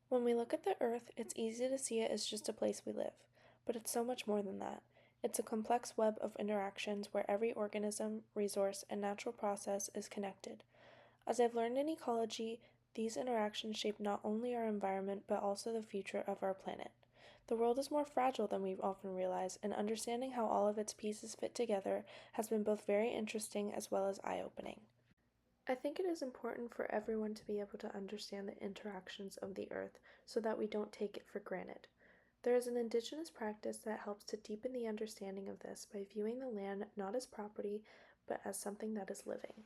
When we look at the Earth, it's easy to see it as just a place we live, but it's so much more than that. It's a complex web of interactions where every organism, resource, and natural process is connected. As I've learned in ecology, these interactions shape not only our environment but also the future of our planet. The world is more fragile than we often realize, and understanding how all of its pieces fit together has been both very interesting as well as eye-opening. I think it is important for everyone to be able to understand the interactions of the earth so that we don't take it for granted. There is an indigenous practice that helps to deepen the understanding of this by viewing the land not as property but as something that is living.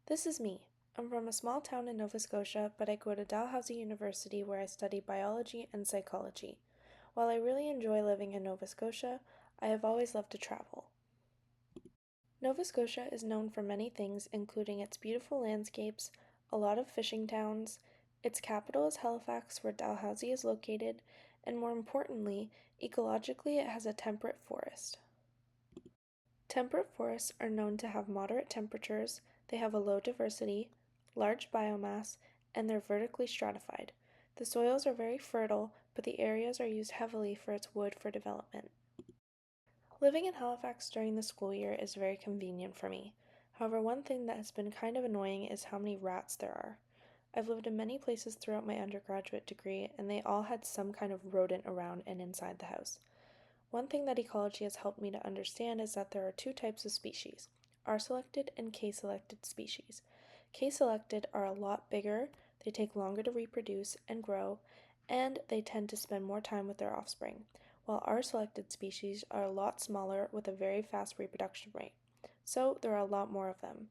This is me. I'm from a small town in Nova Scotia, but I go to Dalhousie University where I study biology and psychology. While I really enjoy living in Nova Scotia, I have always loved to travel. Nova Scotia is known for many things, including its beautiful landscapes, a lot of fishing towns, its capital is Halifax, where Dalhousie is located, and more importantly, ecologically it has a temperate forest. Temperate forests are known to have moderate temperatures, they have a low diversity, large biomass, and they're vertically stratified. The soils are very fertile, but the areas are used heavily for its wood for development. Living in Halifax during the school year is very convenient for me. However, one thing that has been kind of annoying is how many rats there are. I've lived in many places throughout my undergraduate degree, and they all had some kind of rodent around and inside the house. One thing that ecology has helped me to understand is that there are two types of species, R-selected and K-selected species. K-selected are a lot bigger, they take longer to reproduce and grow, and they tend to spend more time with their offspring, while R-selected species are a lot smaller with a very fast reproduction rate. So there are a lot more of them.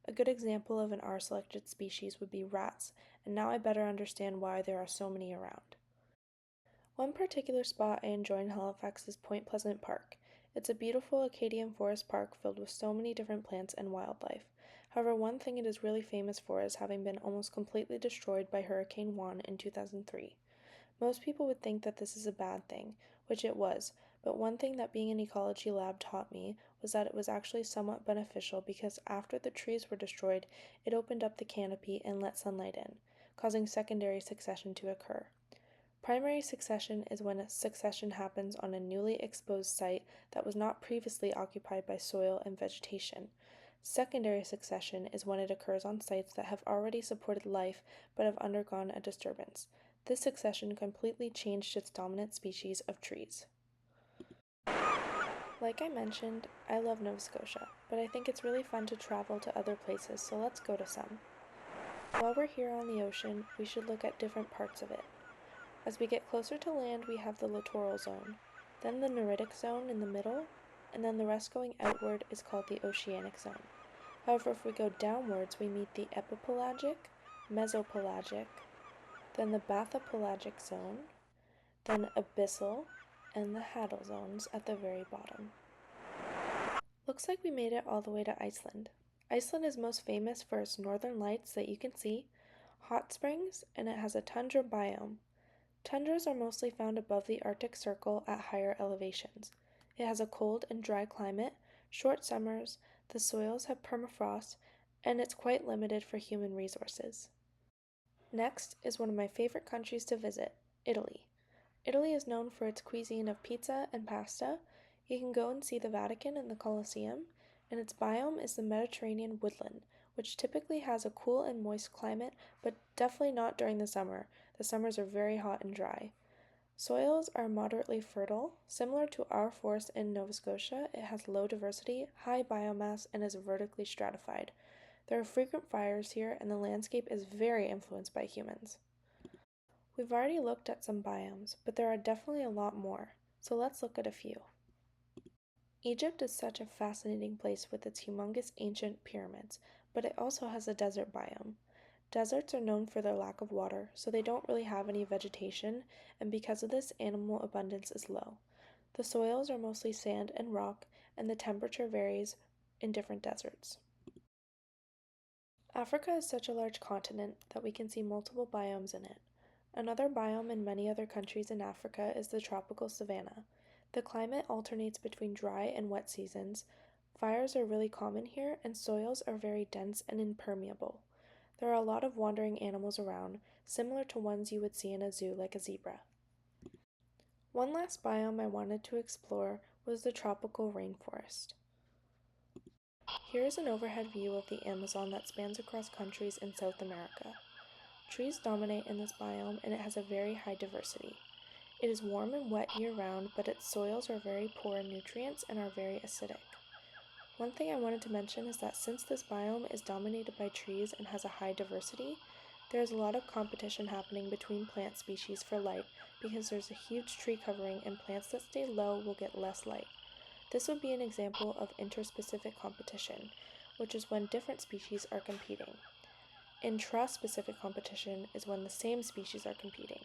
A good example of an R-selected species would be rats, and now I better understand why there are so many around. One particular spot I enjoy in Halifax is Point Pleasant Park. It's a beautiful Acadian forest park filled with so many different plants and wildlife. However, one thing it is really famous for is having been almost completely destroyed by Hurricane Juan in 2003. Most people would think that this is a bad thing, which it was, but one thing that being an ecology lab taught me was that it was actually somewhat beneficial because after the trees were destroyed, it opened up the canopy and let sunlight in, causing secondary succession to occur. Primary succession is when a succession happens on a newly exposed site that was not previously occupied by soil and vegetation. Secondary succession is when it occurs on sites that have already supported life but have undergone a disturbance. This succession completely changed its dominant species of trees. Like I mentioned, I love Nova Scotia, but I think it's really fun to travel to other places, so let's go to some. While we're here on the ocean, we should look at different parts of it. As we get closer to land, we have the littoral zone, then the neritic zone in the middle, and then the rest going outward is called the oceanic zone. However, if we go downwards, we meet the epipelagic, mesopelagic, then the bathypelagic zone, then abyssal, and the hadal zones at the very bottom. Looks like we made it all the way to Iceland. Iceland is most famous for its northern lights that you can see, hot springs, and it has a tundra biome. Tundras are mostly found above the Arctic Circle at higher elevations. It has a cold and dry climate, short summers, the soils have permafrost, and it's quite limited for human resources. Next is one of my favorite countries to visit, Italy. Italy is known for its cuisine of pizza and pasta. You can go and see the Vatican and the Colosseum, and its biome is the Mediterranean woodland, which typically has a cool and moist climate, but definitely not during the summer. The summers are very hot and dry. Soils are moderately fertile. Similar to our forest in Nova Scotia, it has low diversity, high biomass, and is vertically stratified. There are frequent fires here, and the landscape is very influenced by humans. We've already looked at some biomes, but there are definitely a lot more, so let's look at a few. Egypt is such a fascinating place with its humongous ancient pyramids, but it also has a desert biome. Deserts are known for their lack of water, so they don't really have any vegetation, and because of this, animal abundance is low. The soils are mostly sand and rock, and the temperature varies in different deserts. Africa is such a large continent that we can see multiple biomes in it. Another biome in many other countries in Africa is the tropical savanna. The climate alternates between dry and wet seasons. Fires are really common here, and soils are very dense and impermeable. There are a lot of wandering animals around. similar to ones you would see in a zoo like a zebra. One last biome I wanted to explore was the tropical rainforest. Here is an overhead view of the Amazon that spans across countries in South America. Trees dominate in this biome and it has a very high diversity. It is warm and wet year-round, but its soils are very poor in nutrients and are very acidic. One thing I wanted to mention is that since this biome is dominated by trees and has a high diversity, there is a lot of competition happening between plant species for light because there's a huge tree covering and plants that stay low will get less light. This would be an example of interspecific competition, which is when different species are competing. Intraspecific competition is when the same species are competing.